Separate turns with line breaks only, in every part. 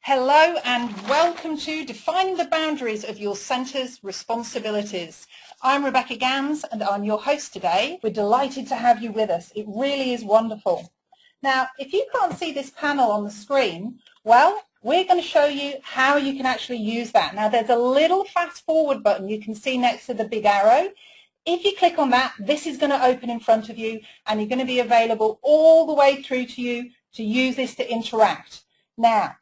Hello and welcome to Defining the Boundaries of Your Centre's Responsibilities. I'm Rebecca Gans and I'm your host today. We're delighted to have you with us. It really is wonderful. Now, if you can't see this panel on the screen, well, we're going to show you how you can actually use that. Now, there's a little fast forward button you can see next to the big arrow. If you click on that, this is going to open in front of you and you're going to be available all the way through to you to use this to interact. Now,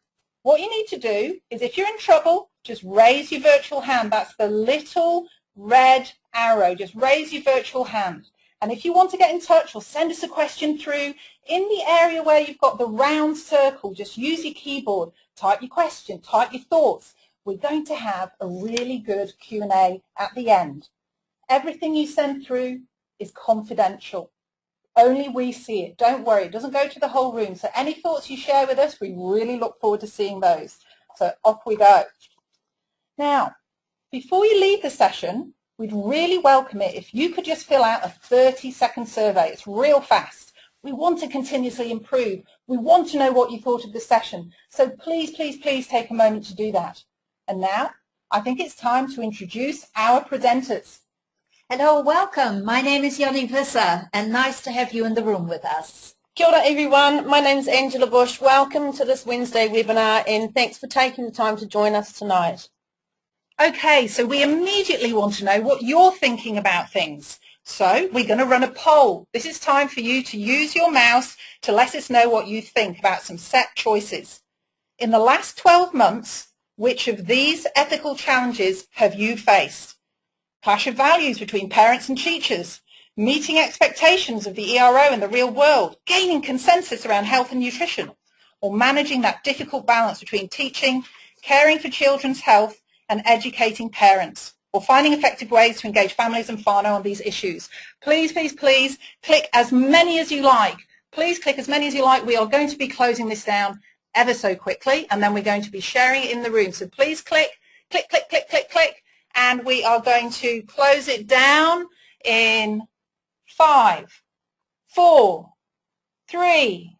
what you need to do is if you're in trouble, just raise your virtual hand. That's the little red arrow. Just raise your virtual hand. And if you want to get in touch or send us a question through, in the area where you've got the round circle, just use your keyboard, type your question, type your thoughts. We're going to have a really good Q&A at the end. Everything you send through is confidential. Only we see it. Don't worry, it doesn't go to the whole room. So any thoughts you share with us, we really look forward to seeing those. So off we go. Now, before you leave the session, we'd really welcome it if you could just fill out a 30-second survey. It's real fast. We want to continuously improve. We want to know what you thought of the session. So please, please, please take a moment to do that. And now, I think it's time to introduce our presenters.
Hello, welcome. My name is Jannie Visser and nice to have you in the room with us.
Kia ora everyone, my name is Angela Bush. Welcome to this Wednesday webinar and thanks for taking the time to join us tonight.
Okay, so we immediately want to know what you're thinking about things. So we're going to run a poll. This is time for you to use your mouse to let us know what you think about some set choices. In the last 12 months, which of these ethical challenges have you faced? Clash of values between parents and teachers, meeting expectations of the ERO in the real world, gaining consensus around health and nutrition, or managing that difficult balance between teaching, caring for children's health, and educating parents, or finding effective ways to engage families and whānau on these issues. Please, please, please click as many as you like. Please click as many as you like. We are going to be closing this down ever so quickly, and then we're going to be sharing it in the room. So please click, click, click, click, click, click. And we are going to close it down in 5, 4, 3,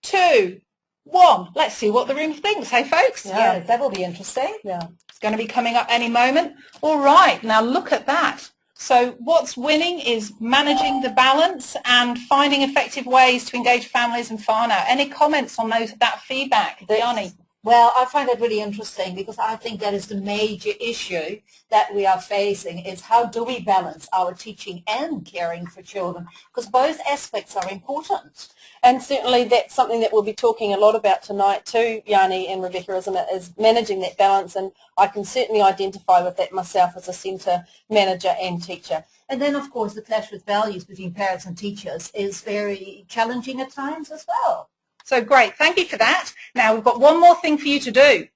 2, 1. Let's see what the room thinks. Hey, folks?
Yeah, that will be interesting.
Yeah. It's going to be coming up any moment. All right. Now look at that. So what's winning is managing the balance and finding effective ways to engage families and whānau. Any comments on that feedback, Jannie?
Well, I find that really interesting because I think that is the major issue that we are facing is how do we balance our teaching and caring for children, because both aspects are important.
And certainly that's something that we'll be talking a lot about tonight too, Jannie and Rebecca, isn't it, is managing that balance, and I can certainly identify with that myself as a centre manager and teacher.
And then, of course, the clash with values between parents and teachers is very challenging at times as well.
So great, thank you for that. Now we've got one more thing for you to do.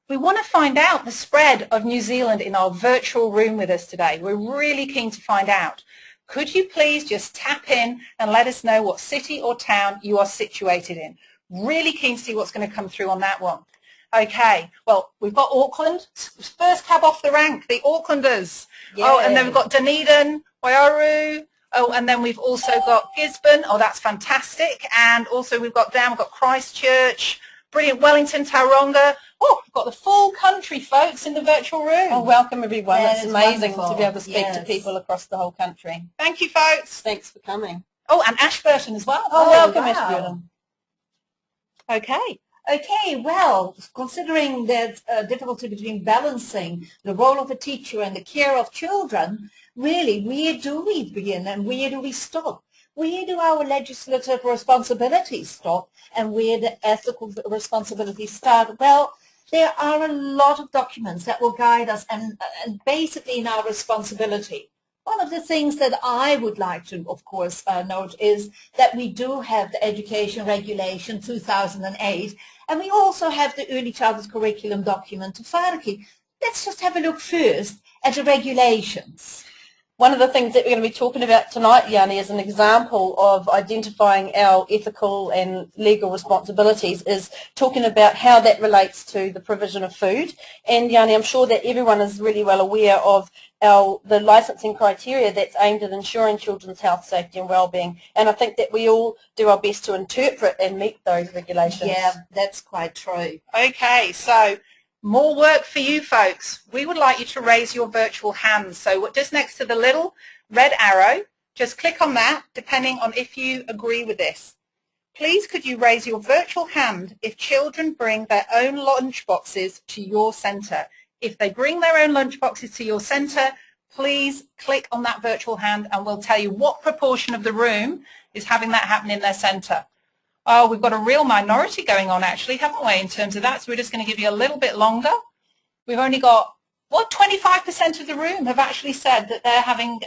We want to find out the spread of New Zealand in our virtual room with us today. We're really keen to find out. Could you please just tap in and let us know what city or town you are situated in? Really keen to see what's going to come through on that one. Okay, well, we've got Auckland, first cab off the rank, the Aucklanders. Yay. Oh, and then we've got Dunedin, Waiaru. Oh, and then we've also got Gisborne. Oh, that's fantastic. And also we've got Christchurch, brilliant, Wellington, Tauranga. Oh, we've got the full country, folks, in the virtual room.
Oh, welcome, everyone.
That
it's
is
amazing
wonderful.
to be able to speak
Yes.
to people across the whole country.
Thank you, folks.
Thanks for coming.
Oh, and Ashburton as well.
Oh, welcome,
wow.
Ashburton.
Okay.
Okay, well, considering that difficulty between balancing the role of a teacher and the care of children, really, where do we begin and where do we stop? Where do our legislative responsibilities stop and where the ethical responsibilities start? Well, there are a lot of documents that will guide us and basically in our responsibility. One of the things that I would like to, of course, note is that we do have the Education Regulation 2008, and we also have the Early Childhood Curriculum document to Whāraki. Let's just have a look first at the regulations.
One of the things that we're going to be talking about tonight, Jannie, is an example of identifying our ethical and legal responsibilities, is talking about how that relates to the provision of food. And Jannie, I'm sure that everyone is really well aware of the licensing criteria that's aimed at ensuring children's health, safety and well-being. And I think that we all do our best to interpret and meet those regulations.
Yeah, that's quite true.
Okay, so more work for you folks. We would like you to raise your virtual hands. So just next to the little red arrow, just click on that depending on if you agree with this. Please could you raise your virtual hand if children bring their own lunch boxes to your centre. If they bring their own lunch boxes to your centre, please click on that virtual hand and we'll tell you what proportion of the room is having that happen in their centre. Oh, we've got a real minority going on actually, haven't we, in terms of that, so we're just going to give you a little bit longer. We've only got, 25% of the room have actually said that they're having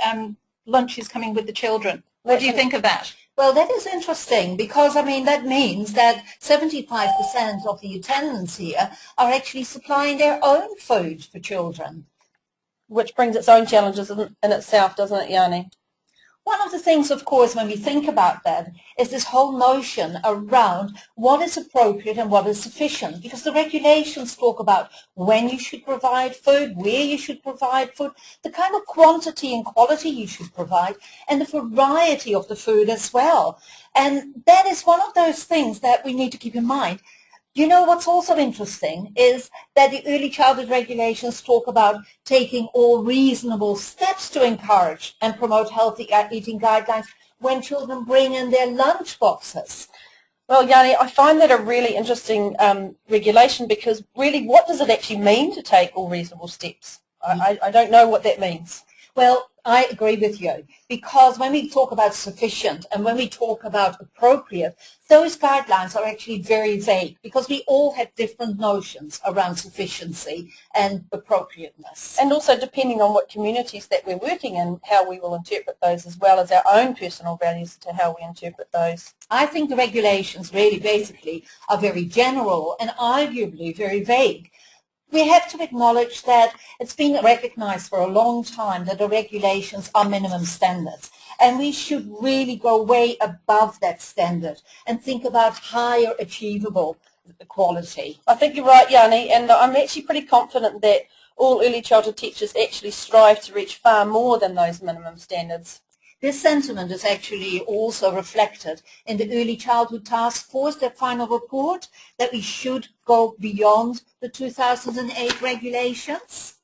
lunches coming with the children. What do you think of that?
Well, that is interesting because, I mean, that means that 75% of the attendants here are actually supplying their own food for children.
Which brings its own challenges in itself, doesn't it, Jannie?
One of the things, of course, when we think about that is this whole notion around what is appropriate and what is sufficient, because the regulations talk about when you should provide food, where you should provide food, the kind of quantity and quality you should provide, and the variety of the food as well. And that is one of those things that we need to keep in mind. You know, what's also interesting is that the early childhood regulations talk about taking all reasonable steps to encourage and promote healthy eating guidelines when children bring in their lunch boxes.
Well, Jannie, I find that a really interesting regulation because really what does it actually mean to take all reasonable steps? I don't know what that means.
Well, I agree with you because when we talk about sufficient and when we talk about appropriate, those guidelines are actually very vague because we all have different notions around sufficiency and appropriateness.
And also depending on what communities that we're working in, how we will interpret those as well as our own personal values to how we interpret those.
I think the regulations really basically are very general and arguably very vague. We have to acknowledge that it's been recognized for a long time that the regulations are minimum standards, and we should really go way above that standard and think about higher achievable quality.
I think you're right, Jannie, and I'm actually pretty confident that all early childhood teachers actually strive to reach far more than those minimum standards.
This sentiment is actually also reflected in the Early Childhood Task Force, their final report, that we should go beyond the 2008 regulations.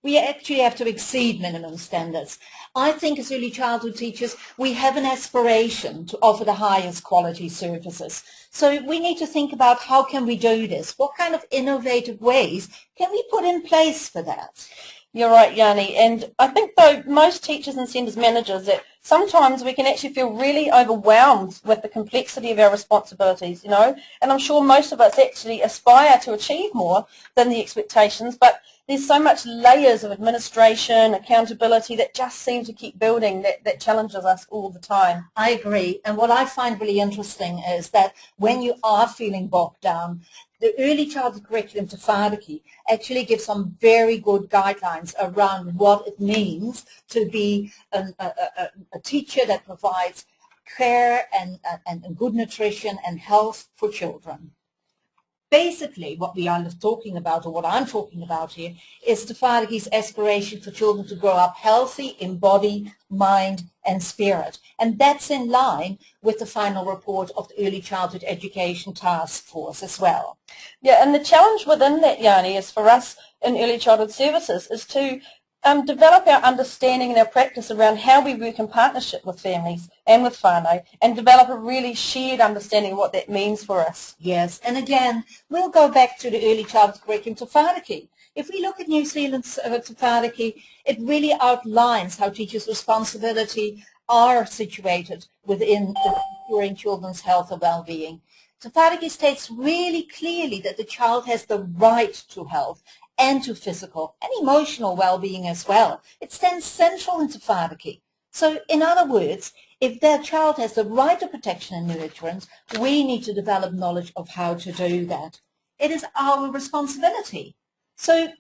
We actually have to exceed minimum standards. I think as early childhood teachers, we have an aspiration to offer the highest quality services. So we need to think about how can we do this? What kind of innovative ways can we put in place for that?
You're right, Jannie, and I think though most teachers and centres managers that sometimes we can actually feel really overwhelmed with the complexity of our responsibilities, you know, and I'm sure most of us actually aspire to achieve more than the expectations, but there's so much layers of administration, accountability that just seem to keep building that challenges us all the time.
I agree, and what I find really interesting is that when you are feeling bogged down, the Early Childhood Curriculum Tafariki actually gives some very good guidelines around what it means to be a teacher that provides care and good nutrition and health for children. Basically, what we are talking about, or what I'm talking about here, is Tafariki's aspiration for children to grow up healthy in body, mind, and spirit. And that's in line with the final report of the Early Childhood Education Task Force as well.
Yeah, and the challenge within that, Jannie, is for us in early childhood services is to develop our understanding and our practice around how we work in partnership with families and with whānau and develop a really shared understanding of what that means for us.
Yes, and again, we'll go back to the Early Childhood Curriculum Tafariki. If we look at New Zealand's Tafariki, it really outlines how teachers' responsibility are situated within ensuring children's health and well-being. Tafariki states really clearly that the child has the right to health and to physical and emotional well-being as well. It stands central in Tafariki. So in other words, if their child has the right to protection and nurturance, we need to develop knowledge of how to do that. It is our responsibility. So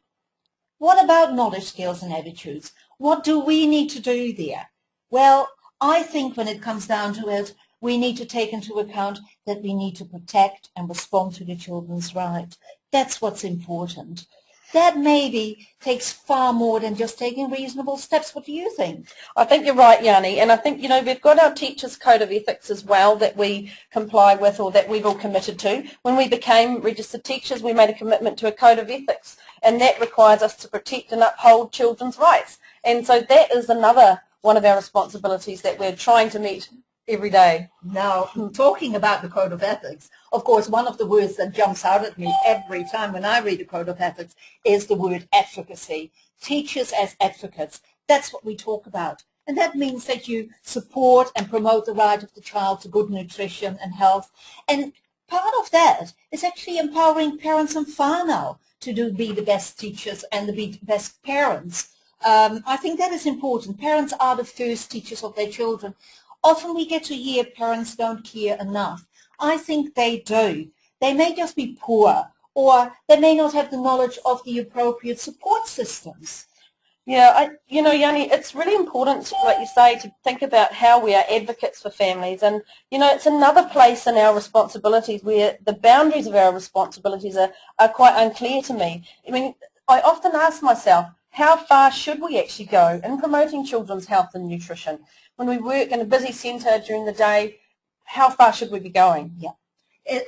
what about knowledge, skills and attitudes? What do we need to do there? Well, I think when it comes down to it, we need to take into account that we need to protect and respond to the children's right. That's what's important. That maybe takes far more than just taking reasonable steps. What do you think?
I think you're right, Jannie, and I think, we've got our Teachers' Code of Ethics as well that we comply with, or that we've all committed to. When we became registered teachers, we made a commitment to a Code of Ethics, and that requires us to protect and uphold children's rights. And so that is another one of our responsibilities that we're trying to meet every day.
Now, talking about the Code of Ethics, of course, one of the words that jumps out at me every time when I read the Code of Ethics is the word advocacy. Teachers as advocates, that's what we talk about. And that means that you support and promote the right of the child to good nutrition and health. And part of that is actually empowering parents and whānau to be the best teachers and to be the best parents. I think that is important. Parents are the first teachers of their children. Often we get to hear parents don't care enough. I think they do. They may just be poor, or they may not have the knowledge of the appropriate support systems.
Yeah, Jannie, it's really important, like you say, to think about how we are advocates for families. And, it's another place in our responsibilities where the boundaries of our responsibilities are quite unclear to me. I mean, I often ask myself, how far should we actually go in promoting children's health and nutrition? When we work in a busy centre during the day, how far should we be going?
Yeah,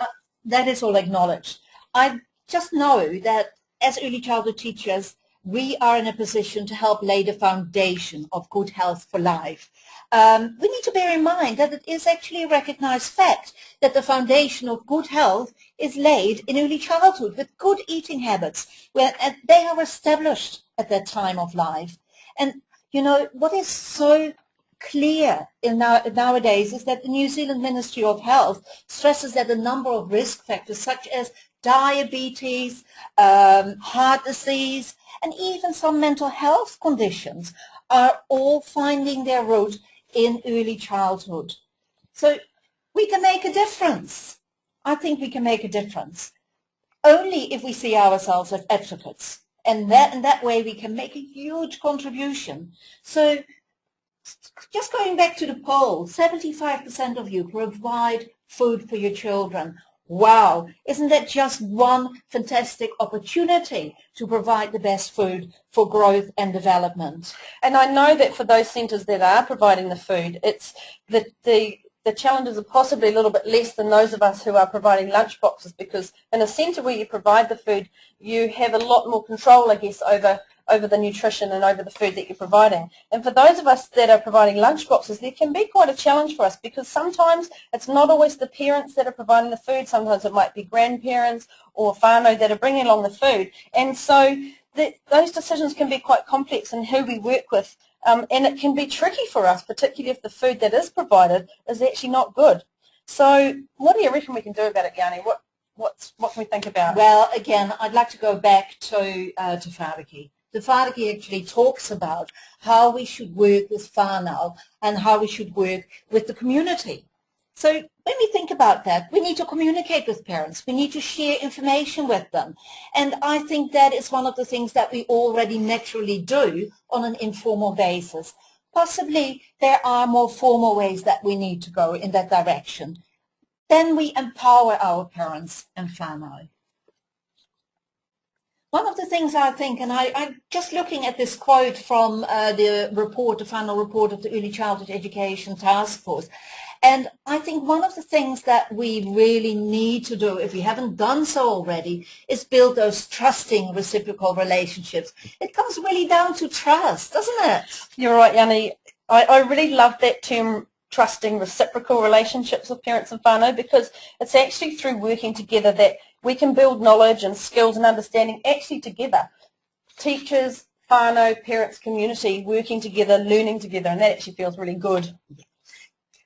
that is all acknowledged. I just know that as early childhood teachers, we are in a position to help lay the foundation of good health for life. We need to bear in mind that it is actually a recognized fact that the foundation of good health is laid in early childhood with good eating habits, where they are established at that time of life. And, what is so clear nowadays is that the New Zealand Ministry of Health stresses that a number of risk factors such as diabetes, heart disease, and even some mental health conditions are all finding their root in early childhood. So we can make a difference. I think we can make a difference only if we see ourselves as advocates, and that way we can make a huge contribution. So just going back to the poll, 75% of you provide food for your children. Wow, isn't that just one fantastic opportunity to provide the best food for growth and development?
And I know that for those centres that are providing the food, it's the challenges are possibly a little bit less than those of us who are providing lunch boxes, because in a centre where you provide the food, you have a lot more control, I guess, over the nutrition and over the food that you're providing. And for those of us that are providing lunch boxes, there can be quite a challenge for us, because sometimes it's not always the parents that are providing the food. Sometimes it might be grandparents or whānau that are bringing along the food. And so those decisions can be quite complex in who we work with. And it can be tricky for us, particularly if the food that is provided is actually not good. So what do you reckon we can do about it, Jannie? What can we think about?
Well, again, I'd like to go back to whāriki. The whāriki actually talks about how we should work with whānau and how we should work with the community. So when we think about that, we need to communicate with parents. We need to share information with them. And I think that is one of the things that we already naturally do on an informal basis. Possibly there are more formal ways that we need to go in that direction. Then we empower our parents and whānau. One of the things I think, and I'm just looking at this quote from the report, the final report of the Early Childhood Education Task Force, and I think one of the things that we really need to do, if we haven't done so already, is build those trusting reciprocal relationships. It comes really down to trust, doesn't it?
You're right, Jannie. I really love that term, trusting reciprocal relationships with parents and whānau, because it's actually through working together that we can build knowledge and skills and understanding actually together. Teachers, whānau, parents, community, working together, learning together, and that actually feels really good.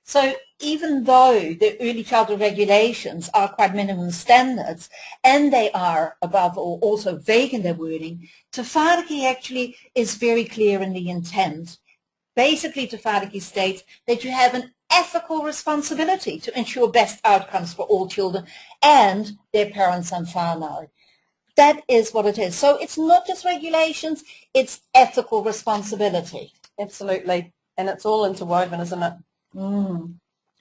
So even though the early childhood regulations are quite minimum standards, and they are above all also vague in their wording, Te Whāriki actually is very clear in the intent. Basically, Te Whāriki states that you have an ethical responsibility to ensure best outcomes for all children and their parents and whānau. That is what it is. So it's not just regulations, it's ethical responsibility.
Absolutely. And it's all interwoven, isn't it?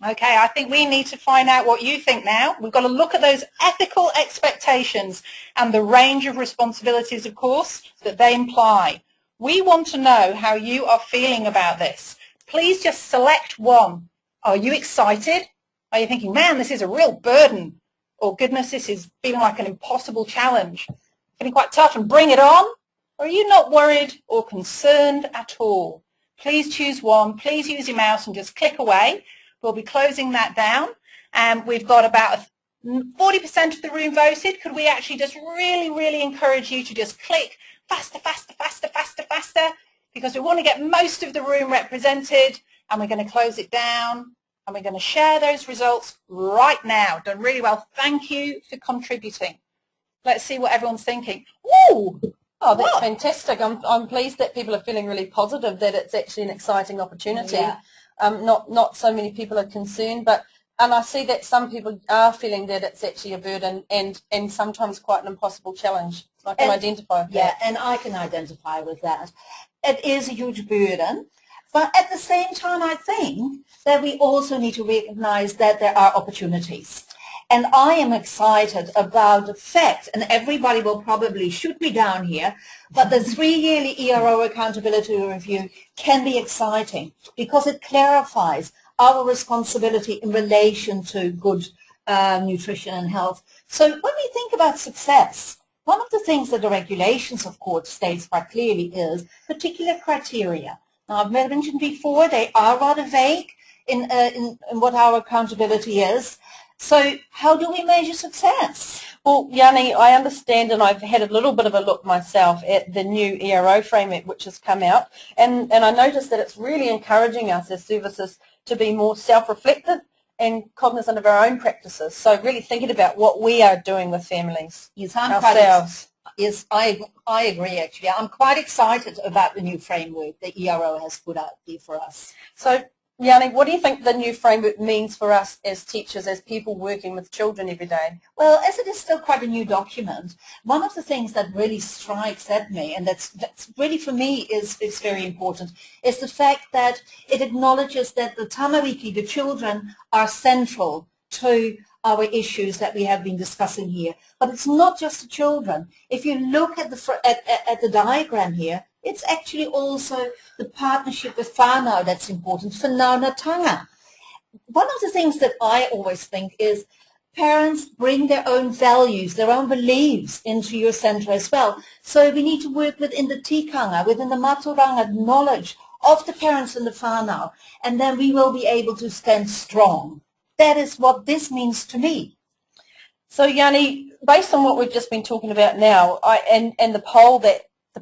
Okay, I think we need to find out what you think now. We've got to look at those ethical expectations and the range of responsibilities, of course, that they imply. We want to know how you are feeling about this. Please just select one. Are you excited? Are you thinking, man, this is a real burden? Or goodness, this is feeling like an impossible challenge? Feeling quite tough and bring it on? Or are you not worried or concerned at all? Please choose one. Please use your mouse and just click away. We'll be closing that down. And we've got about 40% of the room voted. Could we actually just really encourage you to just click faster, faster, faster, faster, faster, because we want to get most of the room represented, and we're going to close it down, and we're going to share those results right now. Done really well. Thank you for contributing. Let's see what everyone's thinking. Ooh!
Oh, that's fantastic. I'm pleased that people are feeling really positive, that it's actually an exciting opportunity.
Yeah.
Not so many people are concerned, and I see that some people are feeling that it's actually a burden and sometimes quite an impossible challenge. I can identify with that.
Yeah, and I can identify with that. It is a huge burden, but at the same time I think that we also need to recognize that there are opportunities. And I am excited about the fact, and everybody will probably shoot me down here, but the 3-yearly ERO accountability review can be exciting because it clarifies our responsibility in relation to good nutrition and health. So when we think about success, one of the things that the regulations, of course, states quite clearly is particular criteria. Now, I've mentioned before, they are rather vague in what our accountability is. So how do we measure success?
Well, Jannie, I understand, and I've had a little bit of a look myself at the new ERO framework which has come out, and I noticed that it's really encouraging us as services to be more self-reflective and cognizant of our own practices. So really thinking about what we are doing with families,
Yes,
ourselves.
Yes, I agree actually. I'm quite excited about the new framework that ERO has put out there for us.
So, Jannie, what do you think the new framework means for us as teachers, as people working with children every day?
Well, as it is still quite a new document, one of the things that really strikes at me, and that's really for me is very important, is the fact that it acknowledges that the Tama Weekly, the children, are central to our issues that we have been discussing here. But it's not just the children. If you look at the diagram here, it's actually also the partnership with whānau that's important, whanaungatanga. One of the things that I always think is parents bring their own values, their own beliefs into your centre as well. So we need to work within the tikanga, within the maturanga knowledge of the parents and the whānau, and then we will be able to stand strong. That is what this means to me.
So, Jannie, based on what we've just been talking about now, and the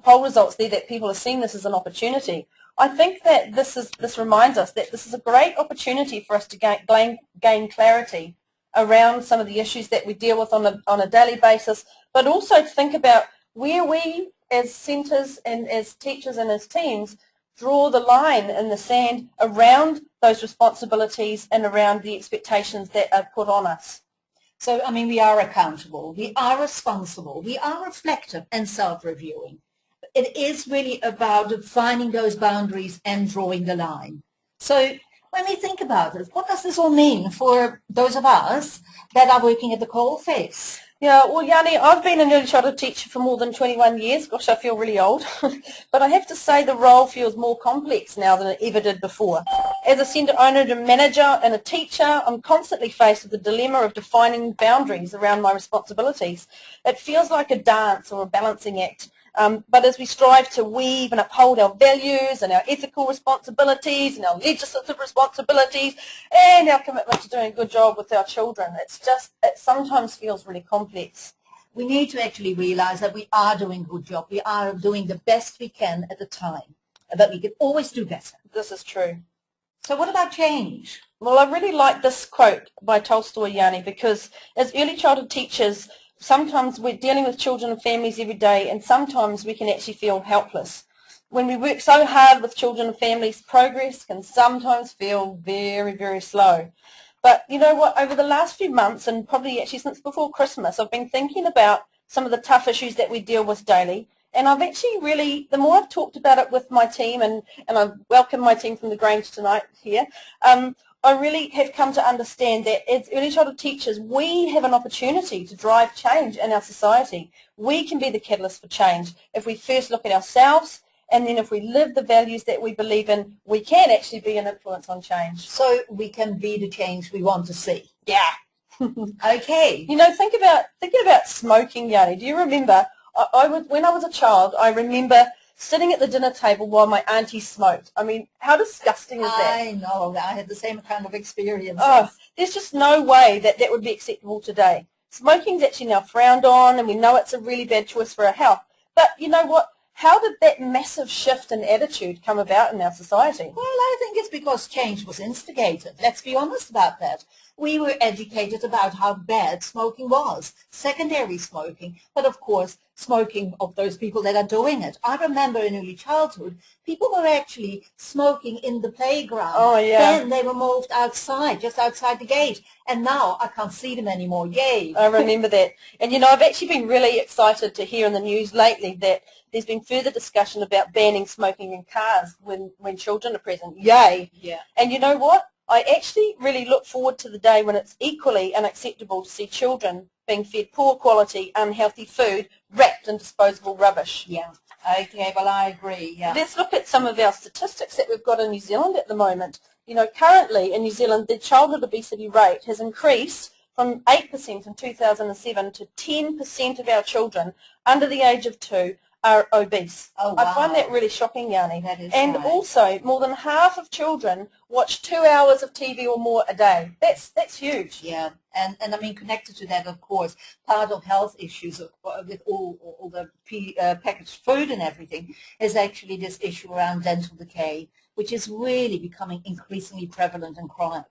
poll results there that people are seeing this as an opportunity, I think that this reminds us that this is a great opportunity for us to gain clarity around some of the issues that we deal with on a daily basis, but also to think about where we as centres and as teachers and as teams draw the line in the sand around those responsibilities and around the expectations that are put on us.
So, I mean, we are accountable, we are responsible, we are reflective and self-reviewing. It is really about defining those boundaries and drawing the line. So when we think about it, what does this all mean for those of us that are working at the coalface?
Yeah, well, Jannie, I've been an early childhood teacher for more than 21 years. Gosh, I feel really old. But I have to say the role feels more complex now than it ever did before. As a centre owner and a manager and a teacher, I'm constantly faced with the dilemma of defining boundaries around my responsibilities. It feels like a dance or a balancing act. But as we strive to weave and uphold our values and our ethical responsibilities and our legislative responsibilities and our commitment to doing a good job with our children, it sometimes feels really complex.
We need to actually realise that we are doing a good job. We are doing the best we can at the time, but we can always do better.
This is true.
So what about change?
Well, I really like this quote by Tolstoy, Jannie, because as early childhood teachers, sometimes we're dealing with children and families every day, and sometimes we can actually feel helpless. When we work so hard with children and families, progress can sometimes feel very, very slow. But you know what, over the last few months, and probably actually since before Christmas, I've been thinking about some of the tough issues that we deal with daily. And I've actually really, the more I've talked about it with my team, and I welcome my team from the Grange tonight here, I really have come to understand that as early childhood teachers, we have an opportunity to drive change in our society. We can be the catalyst for change if we first look at ourselves, and then if we live the values that we believe in, we can actually be an influence on change.
So we can be the change we want to see.
Yeah.
Okay.
You know, thinking about smoking, Jannie. Do you remember? When I was a child, I remember sitting at the dinner table while my auntie smoked. I mean, how disgusting is that?
I know. I had the same kind of experience.
Oh, there's just no way that that would be acceptable today. Smoking is actually now frowned on, and we know it's a really bad choice for our health. But you know what? How did that massive shift in attitude come about in our society?
Well, I think it's because change was instigated. Let's be honest about that. We were educated about how bad smoking was, secondary smoking, but of course smoking of those people that are doing it. I remember in early childhood, people were actually smoking in the playground.
Oh, yeah.
Then they were moved outside, just outside the gate, and now I can't see them anymore. Yay!
I remember that. And you know, I've actually been really excited to hear in the news lately that there's been further discussion about banning smoking in cars when children are present. Yay!
Yeah.
And you know what? I actually really look forward to the day when it's equally unacceptable to see children being fed poor quality, unhealthy food wrapped in disposable rubbish.
Yeah. Okay, well, I agree. Yeah.
Let's look at some of our statistics that we've got in New Zealand at the moment. You know, currently in New Zealand, the childhood obesity rate has increased from 8% in 2007 to 10% of our children under the age of 2 are obese.
Oh, wow.
I find that really shocking, Jannie.
That is
and
right.
Also, more than half of children watch 2 hours of TV or more a day. That's huge.
Yeah, and I mean, connected to that, of course, part of health issues with all the packaged food and everything is actually this issue around dental decay, which is really becoming increasingly prevalent and chronic.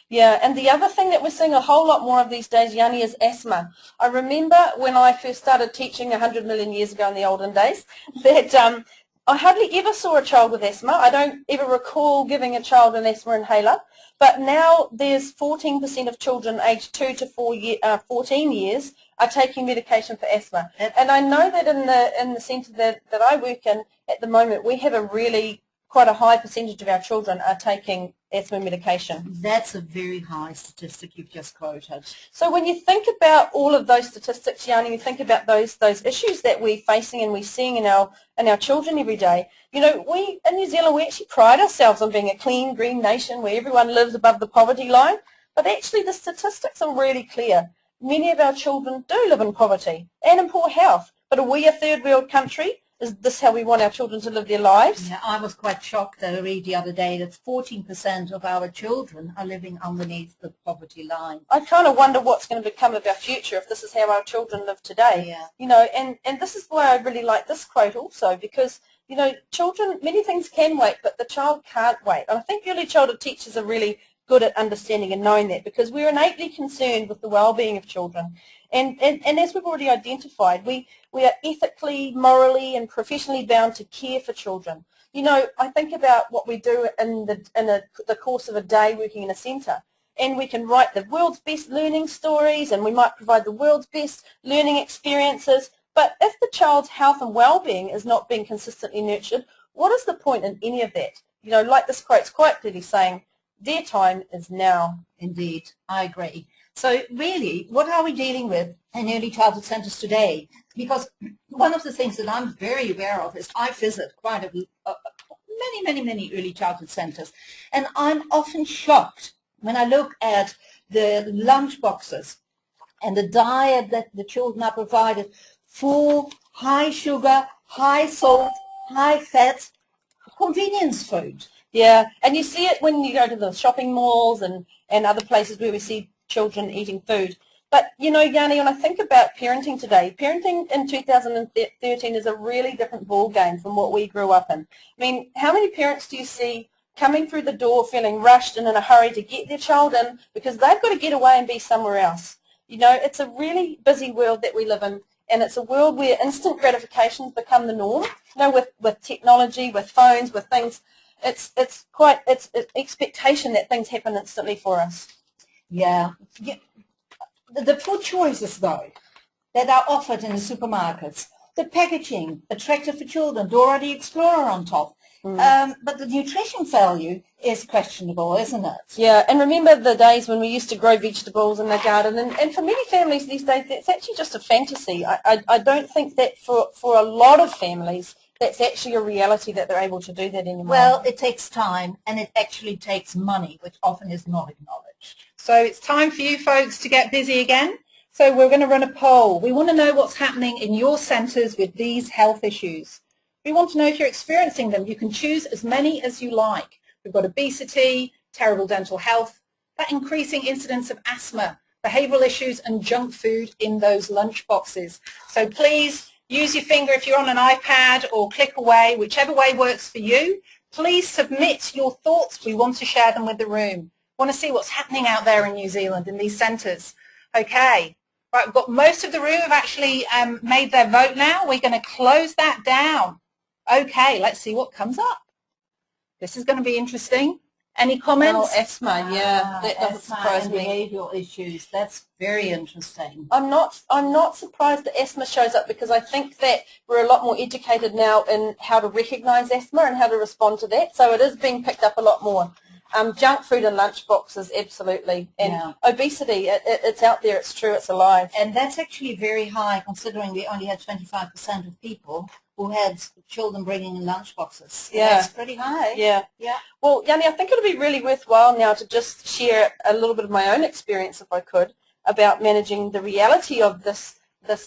Yeah, and the other thing that we're seeing a whole lot more of these days, Jannie, is asthma. I remember when I first started teaching 100 million years ago in the olden days that I hardly ever saw a child with asthma. I don't ever recall giving a child an asthma inhaler, but now there's 14% of children aged 2 to 14 years are taking medication for asthma. And I know that in the centre that I work in at the moment, we have quite a high percentage of our children are taking asthma medication.
That's a very high statistic you've just quoted.
So when you think about all of those statistics, Jannie, you think about those issues that we're facing and we're seeing in our children every day. You know, we in New Zealand, we actually pride ourselves on being a clean, green nation where everyone lives above the poverty line. But actually the statistics are really clear. Many of our children do live in poverty and in poor health. But are we a third world country? Is this how we want our children to live their lives?
Yeah, I was quite shocked that I read the other day that 14% of our children are living underneath the poverty line.
I kind of wonder what's going to become of our future if this is how our children live today.
Yeah.
You know, and this is why I really like this quote also, because, you know, children, many things can wait, but the child can't wait. And I think early childhood teachers are really good at understanding and knowing that, because we're innately concerned with the well-being of children. And as we've already identified, we are ethically, morally and professionally bound to care for children. You know, I think about what we do in the course of a day working in a centre, and we can write the world's best learning stories and we might provide the world's best learning experiences, but if the child's health and well-being is not being consistently nurtured, what is the point in any of that? You know, like this quote's quite clearly saying, their time is now.
Indeed, I agree. So really, what are we dealing with in early childhood centres today? Because one of the things that I'm very aware of is I visit quite many early childhood centres, and I'm often shocked when I look at the lunch boxes and the diet that the children are provided, full, high sugar, high salt, high fat, convenience food.
Yeah, and you see it when you go to the shopping malls and other places where we see children eating food. But, you know, Jannie, when I think about parenting today, parenting in 2013 is a really different ball game from what we grew up in. I mean, how many parents do you see coming through the door feeling rushed and in a hurry to get their child in because they've got to get away and be somewhere else? You know, it's a really busy world that we live in, and it's a world where instant gratifications become the norm. You know, with technology, with phones, with things, it's expectation that things happen instantly for us.
Yeah. The food choices, though, that are offered in the supermarkets. The packaging, attractive for children, Dora the Explorer on top. But the nutrition value is questionable, isn't it?
Yeah, and remember the days when we used to grow vegetables in the garden, and for many families these days that's actually just a fantasy. I don't think that for a lot of families that's actually a reality that they're able to do that anymore.
Well, it takes time and it actually takes money, which often is not acknowledged.
So it's time for you folks to get busy again. So we're going to run a poll. We want to know what's happening in your centres with these health issues. We want to know if you're experiencing them. You can choose as many as you like. We've got obesity, terrible dental health, that increasing incidence of asthma, behavioural issues and junk food in those lunch boxes. So please use your finger if you're on an iPad or click away, whichever way works for you. Please submit your thoughts. We want to share them with the room. We want to see what's happening out there in New Zealand in these centres. Okay. Right, we've got most of the room have actually made their vote now. We're going to close that down. Okay, let's see what comes up. This is going to be interesting. Any comments?
Oh, asthma, yeah, that doesn't surprise
and
me.
Behavioural issues, that's very interesting.
I'm not surprised that asthma shows up because I think that we're a lot more educated now in how to recognise asthma and how to respond to that. So it is being picked up a lot more. Junk food and lunch boxes, absolutely. And obesity, it's out there, it's true, it's alive.
And that's actually very high considering we only had 25% of people who had children bringing in lunch boxes.
Yeah.
That's pretty high.
Yeah.
Yeah.
Well, Jannie, I think it would be really worthwhile now to just share a little bit of my own experience, if I could, about managing the reality of this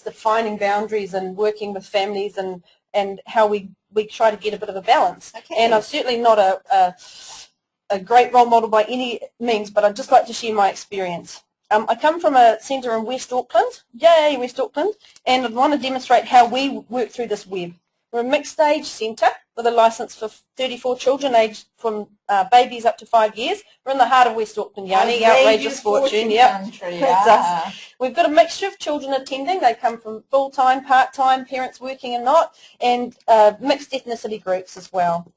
defining boundaries and working with families and how we try to get a bit of a balance.
Okay.
And I'm certainly not a great role model by any means, but I'd just like to share my experience. I come from a centre in West Auckland, yay, West Auckland, and I'd want to demonstrate how we work through this web. We're a mixed age centre with a licence for 34 children aged from babies up to 5 years. We're in the heart of West Auckland, Jannie, outrageous fortune,
yeah.
That's us. We've got a mixture of children attending. They come from full-time, part-time, parents working and not, and mixed ethnicity groups as well.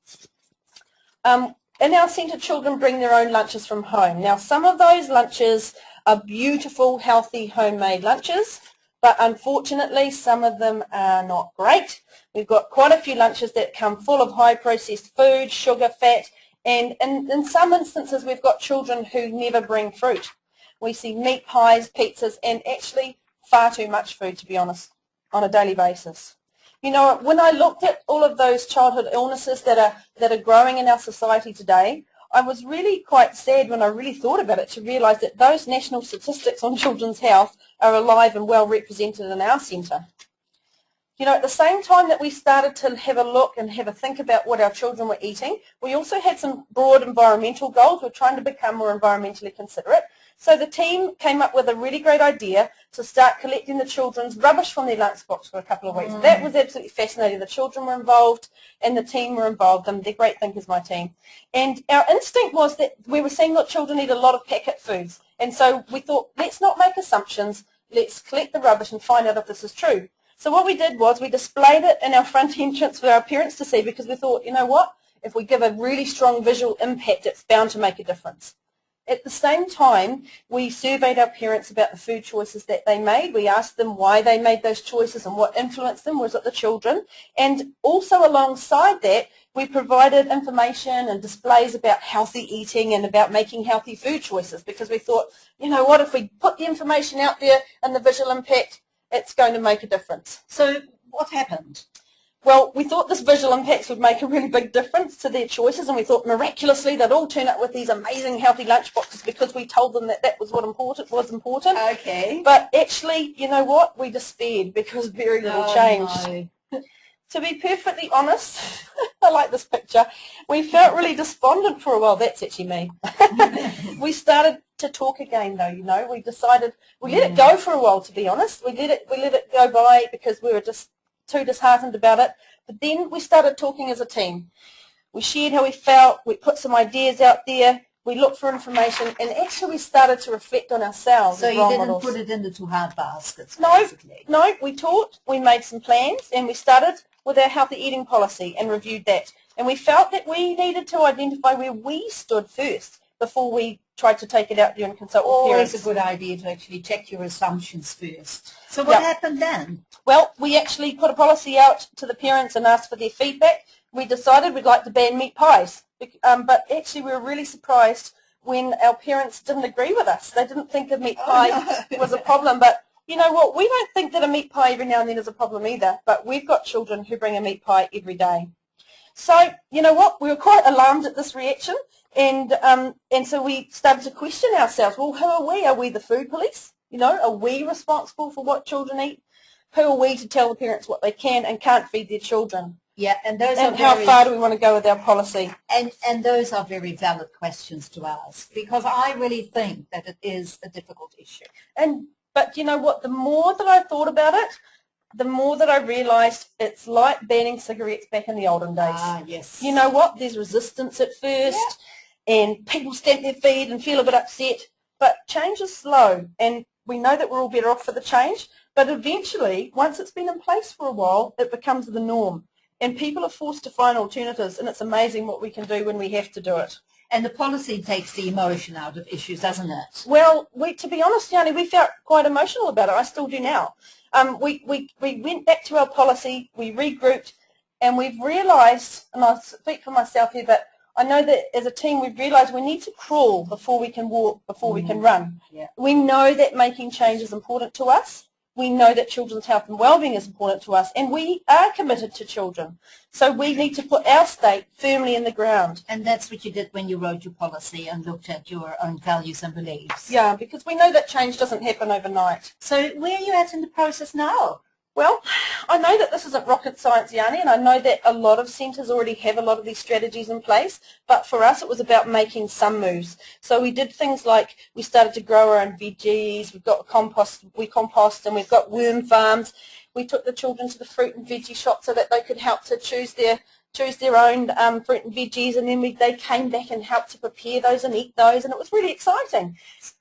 In our centre, children bring their own lunches from home. Now, some of those lunches are beautiful, healthy, homemade lunches, but unfortunately, some of them are not great. We've got quite a few lunches that come full of high processed food, sugar, fat, and in some instances, we've got children who never bring fruit. We see meat pies, pizzas, and actually far too much food, to be honest, on a daily basis. You know, when I looked at all of those childhood illnesses that are growing in our society today, I was really quite sad when I really thought about it to realise that those national statistics on children's health are alive and well represented in our centre. You know, at the same time that we started to have a look and have a think about what our children were eating, we also had some broad environmental goals. We're trying to become more environmentally considerate. So the team came up with a really great idea to start collecting the children's rubbish from their lunchbox for a couple of weeks. That was absolutely fascinating. The children were involved and the team were involved, and they're great thinkers, my team. And our instinct was that we were seeing that children eat a lot of packet foods. And so we thought, let's not make assumptions. Let's collect the rubbish and find out if this is true. So what we did was we displayed it in our front entrance for our parents to see because we thought, you know what, if we give a really strong visual impact, it's bound to make a difference. At the same time, we surveyed our parents about the food choices that they made. We asked them why they made those choices and what influenced them. Was it the children? And also alongside that, we provided information and displays about healthy eating and about making healthy food choices because we thought, you know what, if we put the information out there and the visual impact, it's going to make a difference.
So what happened?
Well, we thought this visual impacts would make a really big difference to their choices, and we thought miraculously they'd all turn up with these amazing healthy lunch boxes because we told them that that was what was important.
Okay.
But actually, you know what? We despaired because very little changed.
No.
To be perfectly honest, I like this picture, we felt really despondent for a while. That's actually me. We started to talk again though, you know. We decided, we let it go for a while, to be honest. We let it go by because we were just too disheartened about it, but then we started talking as a team. We shared how we felt, we put some ideas out there, we looked for information, and actually we started to reflect on ourselves.
So
as
you
role
didn't
models.
put it into two hard baskets,
No,
basically.
no, we talked, we made some plans, and we started with our healthy eating policy and reviewed that. And we felt that we needed to identify where we stood first, before we tried to take it out there and consult with parents.
Always a good idea to actually check your assumptions first. So what happened then?
Well, we actually put a policy out to the parents and asked for their feedback. We decided we'd like to ban meat pies, but actually we were really surprised when our parents didn't agree with us. They didn't think a meat pie was a problem, but you know what, we don't think that a meat pie every now and then is a problem either, but we've got children who bring a meat pie every day. So, you know what, we were quite alarmed at this reaction, and so we started to question ourselves, well, who are we? Are we the food police? You know, are we responsible for what children eat? Who are we to tell the parents what they can and can't feed their children?
Yeah, and those
and
are
how far do we want to go with our policy?
And those are very valid questions to ask, because I really think that it is a difficult issue.
But you know what, the more that I thought about it, the more that I realised it's like banning cigarettes back in the olden days.
Ah, yes.
You know what, there's resistance at first, and people stamp their feet and feel a bit upset, but change is slow, and we know that we're all better off for the change, but eventually, once it's been in place for a while, it becomes the norm. And people are forced to find alternatives, and it's amazing what we can do when we have to do it.
And the policy takes the emotion out of issues, doesn't it?
Well, to be honest, Jannie, we felt quite emotional about it. I still do now. We went back to our policy, we regrouped, and we've realised, and I'll speak for myself here, but I know that as a team we've realised we need to crawl before we can walk, before we can run.
Yeah.
We know that making change is important to us. We know that children's health and wellbeing is important to us, and we are committed to children. So we need to put our stake firmly in the ground.
And that's what you did when you wrote your policy and looked at your own values and beliefs.
Yeah, because we know that change doesn't happen overnight.
So where are you at in the process now?
Well, I know that this isn't rocket science, Jannie, and I know that a lot of centres already have a lot of these strategies in place, but for us it was about making some moves. So we did things like we started to grow our own veggies, we've got compost, we compost, and we've got worm farms. We took the children to the fruit and veggie shop so that they could help to choose their own fruit and veggies, and then they came back and helped to prepare those and eat those, and it was really exciting.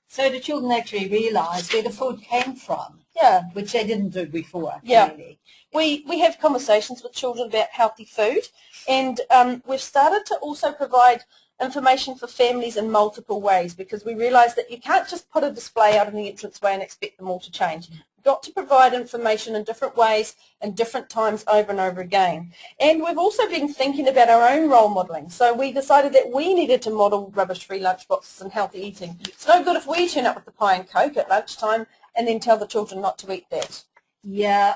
So the children actually realised where the food came from.
Yeah.
Which they didn't do before.
Yeah.
Really.
We have conversations with children about healthy food, and we've started to also provide information for families in multiple ways, because we realise that you can't just put a display out in the entranceway and expect them all to change. You've got to provide information in different ways and different times over and over again. And we've also been thinking about our own role modelling. So we decided that we needed to model rubbish-free lunchboxes and healthy eating. It's no good if we turn up with the pie and Coke at lunchtime and then tell the children not to eat that.
Yeah,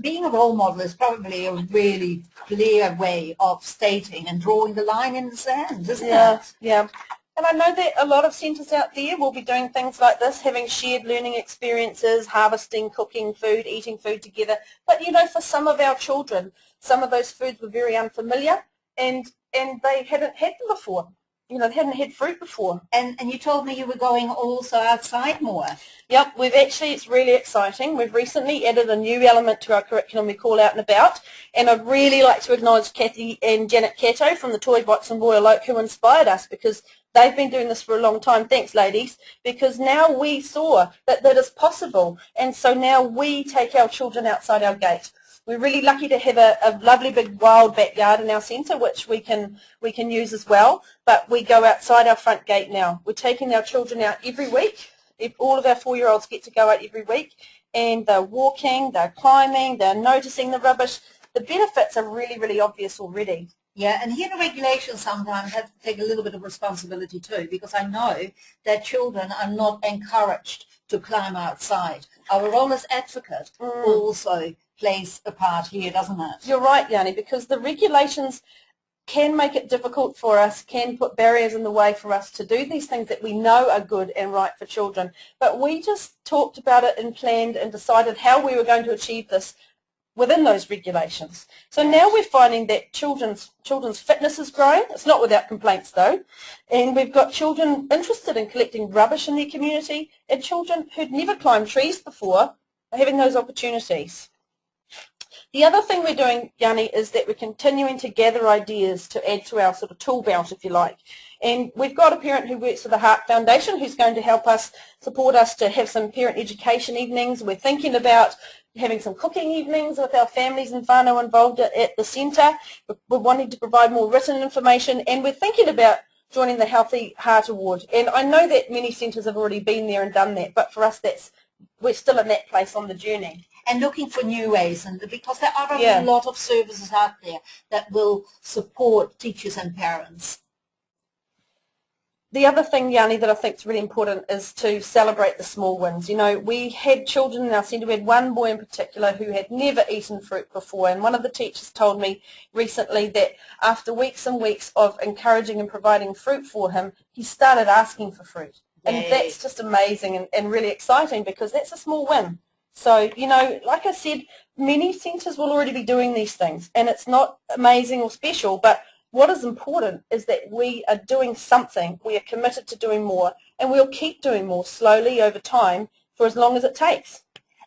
being a role model is probably a really clear way of stating and drawing the line in the sand, isn't it?
Yeah. And I know that a lot of centres out there will be doing things like this, having shared learning experiences, harvesting, cooking food, eating food together. But, you know, for some of our children, some of those foods were very unfamiliar, and they hadn't had them before. You know, they hadn't had fruit before.
And you told me you were going also outside more.
Yep, it's really exciting. We've recently added a new element to our curriculum we call Out and About, and I'd really like to acknowledge Kathy and Janet Cato from the Toy Box in Royal Oak, who inspired us, because they've been doing this for a long time. Thanks, ladies, because now we saw that is possible, and so now we take our children outside our gate. We're really lucky to have a lovely big wild backyard in our centre, which we can use as well, but we go outside our front gate now. We're taking our children out every week. All of our 4-year-olds get to go out every week, and they're walking, they're climbing, they're noticing the rubbish. The benefits are really, really obvious already.
Yeah, and here the regulations sometimes have to take a little bit of responsibility too, because I know that children are not encouraged to climb outside. Our role as advocate also plays a part here, doesn't it?
You're right, Jannie, because the regulations can make it difficult for us, can put barriers in the way for us to do these things that we know are good and right for children. But we just talked about it and planned and decided how we were going to achieve this within those regulations. So now we're finding that children's fitness is growing. It's not without complaints though. And we've got children interested in collecting rubbish in their community, and children who'd never climbed trees before are having those opportunities. The other thing we're doing, Jannie, is that we're continuing to gather ideas to add to our sort of tool belt, if you like. And we've got a parent who works for the Heart Foundation who's going to help us, support us to have some parent education evenings. We're thinking about having some cooking evenings with our families and whānau involved at the centre. We're wanting to provide more written information, and we're thinking about joining the Healthy Heart Award. And I know that many centres have already been there and done that, but for us we're still in that place on the journey.
And looking for new ways, and because there are
Yeah.
a lot of services out there that will support teachers and parents.
The other thing, Jannie, that I think is really important is to celebrate the small wins. You know, we had children in our centre. We had one boy in particular who had never eaten fruit before, and one of the teachers told me recently that after weeks and weeks of encouraging and providing fruit for him, he started asking for fruit. And that's just amazing and really exciting, because that's a small win. So, you know, like I said, many centres will already be doing these things, and it's not amazing or special, but what is important is that we are doing something, we are committed to doing more, and we'll keep doing more slowly over time for as long as it takes.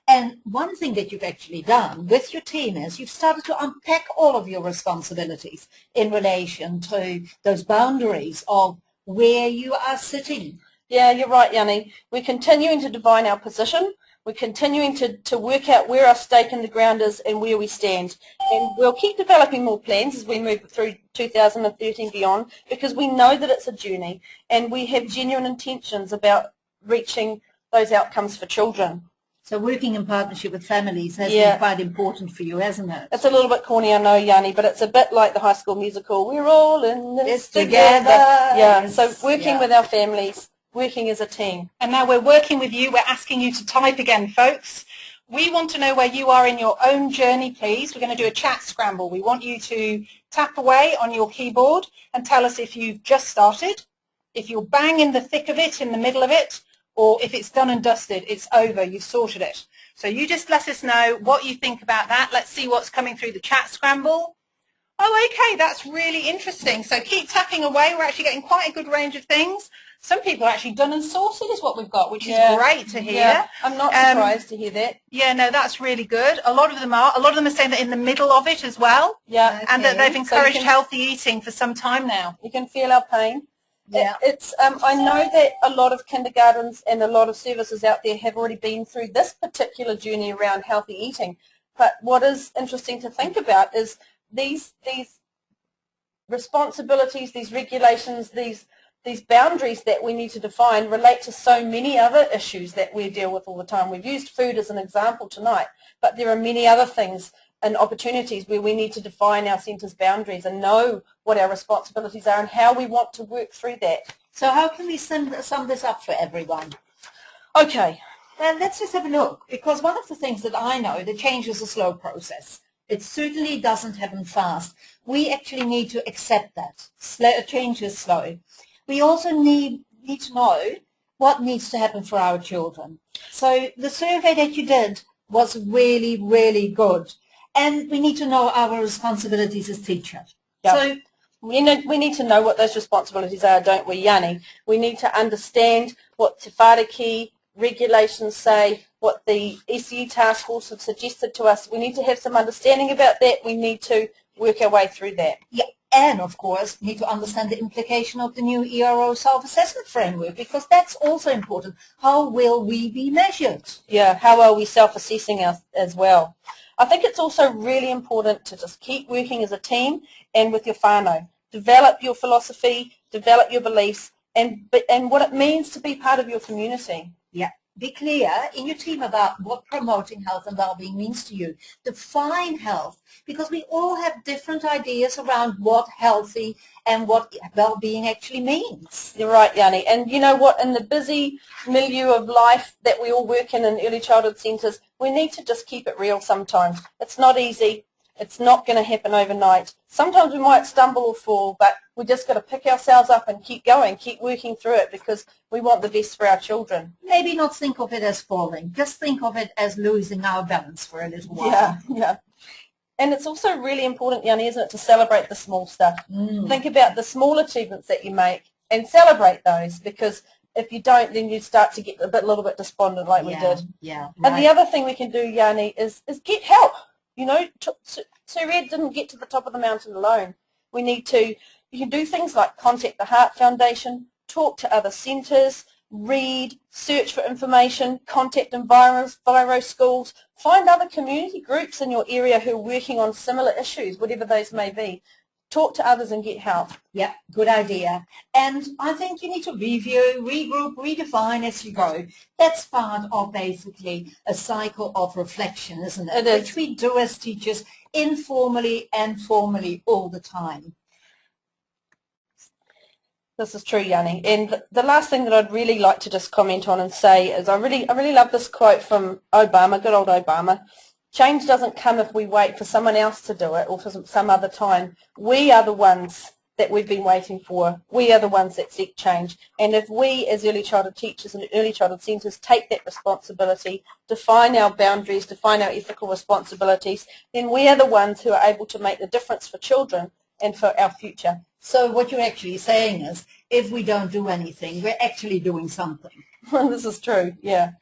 And one thing that you've actually done with your team is you've started to unpack all of your responsibilities in relation to those boundaries of where you are sitting.
Yeah, you're right, Jannie. We're continuing to define our position. We're continuing to work out where our stake in the ground is and where we stand. And we'll keep developing more plans as we move through 2013 beyond, because we know that it's a journey and we have genuine intentions about reaching those outcomes for children.
So working in partnership with families has been quite important for you, hasn't it?
It's a little bit corny, I know, Jannie, but it's a bit like the High School Musical. We're all in this
together.
Yeah, so working with our families, working as a team.
And now we're working with you. We're asking you to type again, folks. We want to know where you are in your own journey, please. We're going to do a chat scramble. We want you to tap away on your keyboard and tell us if you've just started, if you're bang in the thick of it, in the middle of it, or if it's done and dusted, it's over, you've sorted it. So you just let us know what you think about that. Let's see what's coming through the chat scramble. Oh, okay, that's really interesting. So keep tapping away. We're actually getting quite a good range of things. Some people are actually done and sorted is what we've got, which is great to hear.
Yeah, I'm not surprised to hear that.
Yeah, no, that's really good. A lot of them are saying that in the middle of it as well.
Yeah.
Okay. And that they've encouraged healthy eating for some time now.
You can feel our pain.
Yeah.
I know that a lot of kindergartens and a lot of services out there have already been through this particular journey around healthy eating. But what is interesting to think about is these responsibilities, these regulations, these boundaries that we need to define relate to so many other issues that we deal with all the time. We've used food as an example tonight, but there are many other things and opportunities where we need to define our centre's boundaries and know what our responsibilities are and how we want to work through that.
So how can we sum this up for everyone?
Okay.
Well, let's just have a look, because one of the things that I know, that change is a slow process. It certainly doesn't happen fast. We actually need to accept that. Change is slow. We also need to know what needs to happen for our children. So the survey that you did was really, really good. And we need to know our responsibilities as teachers.
Yep.
So
we need to know what those responsibilities are, don't we, Jannie? We need to understand what Te Whāriki regulations say, what the ECE task force have suggested to us. We need to have some understanding about that. We need to work our way through that.
Yeah. And, of course, need to understand the implication of the new ERO self-assessment framework, because that's also important. How will we be measured?
Yeah, how are we self-assessing as well? I think it's also really important to just keep working as a team and with your whānau. Develop your philosophy, develop your beliefs, and what it means to be part of your community.
Yeah. Be clear in your team about what promoting health and well-being means to you. Define health, because we all have different ideas around what healthy and what well-being actually means.
You're right, Jannie. And you know what? In the busy milieu of life that we all work in early childhood centres, we need to just keep it real sometimes. It's not easy. It's not going to happen overnight. Sometimes we might stumble or fall, but we just got to pick ourselves up and keep going, keep working through it, because we want the best for our children.
Maybe not think of it as falling. Just think of it as losing our balance for a little while.
Yeah, yeah. And it's also really important, Jannie, isn't it, to celebrate the small stuff. Think about the small achievements that you make and celebrate those, because if you don't, then you start to get a little bit despondent like we did.
Yeah.
And the other thing we can do, Jannie, is get help. You know, Red didn't get to the top of the mountain alone. You can do things like contact the Heart Foundation, talk to other centres, read, search for information, contact Enviro schools, find other community groups in your area who are working on similar issues, whatever those may be. talk to others and get help.
Yeah, good idea. And I think you need to review, regroup, redefine as you go. That's part of basically a cycle of reflection, isn't it?
It is.
Which we do as teachers informally and formally all the time.
This is true, Jannie. And the last thing that I'd really like to just comment on and say is I really love this quote from Obama, good old Obama. Change doesn't come if we wait for someone else to do it or for some other time. We are the ones that we've been waiting for. We are the ones that seek change. And if we as early childhood teachers and early childhood centres take that responsibility, define our boundaries, define our ethical responsibilities, then we are the ones who are able to make the difference for children and for our future.
So what you're actually saying is, if we don't do anything, we're actually doing something.
This is true, yeah.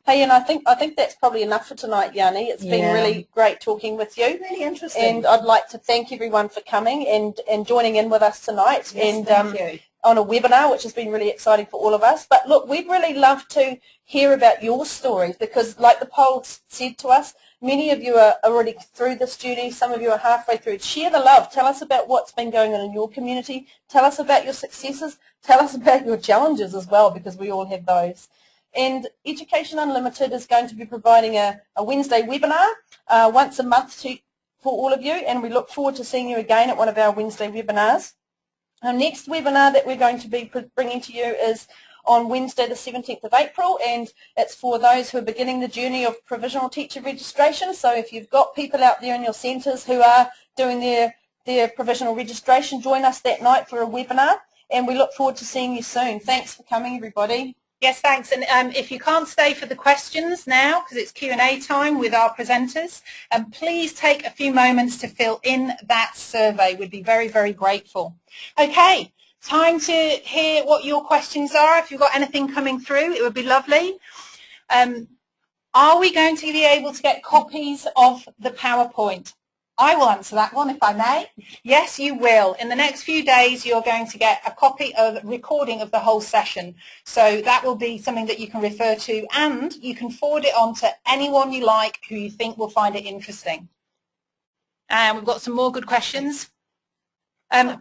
Hey, and I think that's probably enough for tonight, Jannie. It's been really great talking with you.
Really interesting.
And I'd like to thank everyone for coming and joining in with us tonight.
Yes, thank you.
On a webinar, which has been really exciting for all of us. But look, we'd really love to hear about your stories because, like the poll said to us, many of you are already through this journey. Some of you are halfway through. Share the love. Tell us about what's been going on in your community. Tell us about your successes. Tell us about your challenges as well, because we all have those. And Education Unlimited is going to be providing a Wednesday webinar once a month for all of you, and we look forward to seeing you again at one of our Wednesday webinars. Our next webinar that we're going to be bringing to you is on Wednesday the 17th of April, and it's for those who are beginning the journey of provisional teacher registration. So if you've got people out there in your centres who are doing their provisional registration, join us that night for a webinar, and we look forward to seeing you soon. Thanks for coming, everybody.
Yes, thanks. And if you can't stay for the questions now, because it's Q&A time with our presenters, please take a few moments to fill in that survey. We'd be very, very grateful. Okay, time to hear what your questions are. If you've got anything coming through, it would be lovely. Are we going to be able to get copies of the PowerPoint? I will answer that one if I may. Yes, you will. In the next few days, you're going to get a copy of recording of the whole session. So that will be something that you can refer to, and you can forward it on to anyone you like who you think will find it interesting. And we've got some more good questions.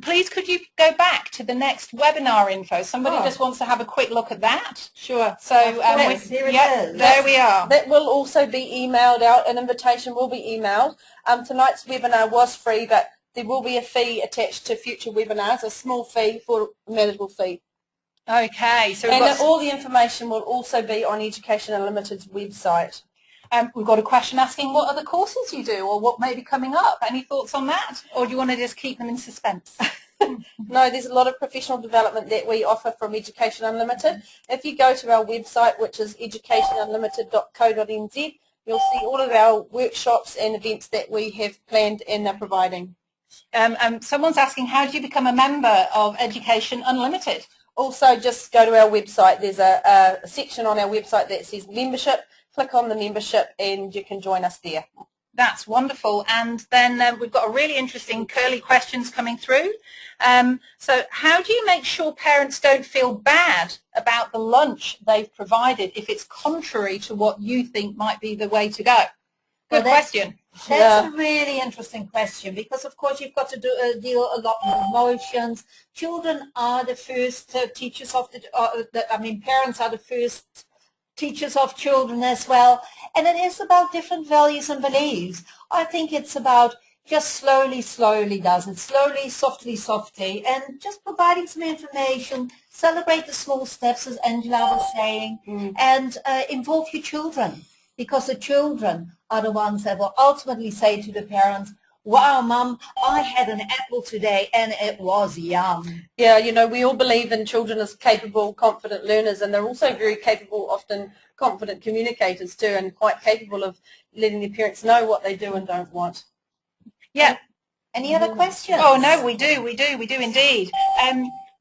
Please, could you go back to the next webinar info? Somebody just wants to have a quick look at that.
Sure.
So
here it is.
There we are.
That will also be emailed out. An invitation will be emailed. Tonight's webinar was free, but there will be a fee attached to future webinars, a small fee for a manageable fee.
Okay. So
all the information will also be on Education Unlimited's website.
We've got a question asking what other courses you do or what may be coming up. Any thoughts on that? Or do you want to just keep them in suspense?
No, there's a lot of professional development that we offer from Education Unlimited. If you go to our website, which is educationunlimited.co.nz, you'll see all of our workshops and events that we have planned and are providing.
Someone's asking, how do you become a member of Education Unlimited?
Also, just go to our website. There's a section on our website that says membership. Click on the membership and you can join us there.
That's wonderful. And then we've got a really interesting curly questions coming through. So how do you make sure parents don't feel bad about the lunch they've provided if it's contrary to what you think might be the way to go? Good question.
That's a really interesting question because, of course, you've got to deal a lot with emotions. Children are the first teachers of parents are the first teachers of children as well, and it is about different values and beliefs. I think it's about just slowly does it, slowly, softly, and just providing some information, celebrate the small steps, as Angela was saying, and involve your children, because the children are the ones that will ultimately say to the parents, wow, Mum, I had an apple today and it was yum.
Yeah, you know, we all believe in children as capable, confident learners, and they're also very capable, often confident communicators too, and quite capable of letting their parents know what they do and don't want.
Yeah.
Any other questions?
Oh, no, we do indeed.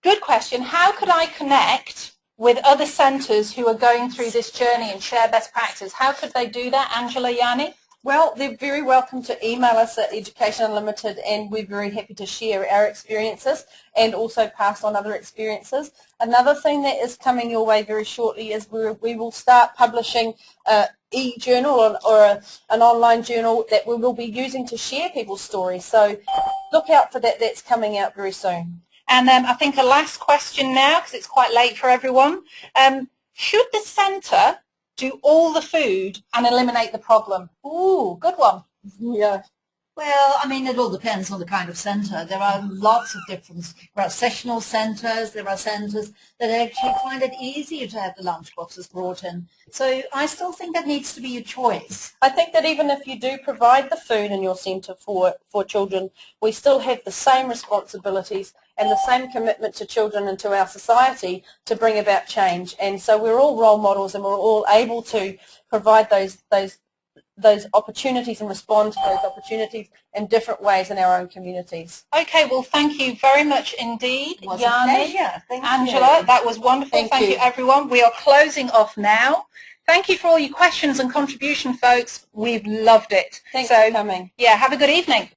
Good question. How could I connect with other centres who are going through this journey and share best practice? How could they do that, Angela, Jannie?
Well, they're very welcome to email us at Education Unlimited, and we're very happy to share our experiences and also pass on other experiences. Another thing that is coming your way very shortly is we will start publishing an e-journal or an online journal that we will be using to share people's stories. So look out for that. That's coming out very soon.
And I think a last question now, because it's quite late for everyone. Should the centre do all the food and eliminate the problem? Ooh, good one.
Yeah.
Well, I mean, it all depends on the kind of centre. There are lots of different, there are sessional centres, there are centres that actually find it easier to have the lunch boxes brought in. So I still think that needs to be a choice.
I think that even if you do provide the food in your centre for children, we still have the same responsibilities and the same commitment to children and to our society to bring about change. And so we're all role models and we're all able to provide those opportunities and respond to those opportunities in different ways in our own communities.
Okay, well, thank you very much indeed,
It was
Jannie,
a pleasure. Thank
Angela.
you.
That was wonderful. Thank you, everyone. We are closing off now. Thank you for all your questions and contribution, folks. We've loved it.
Thanks for coming.
Yeah, have a good evening.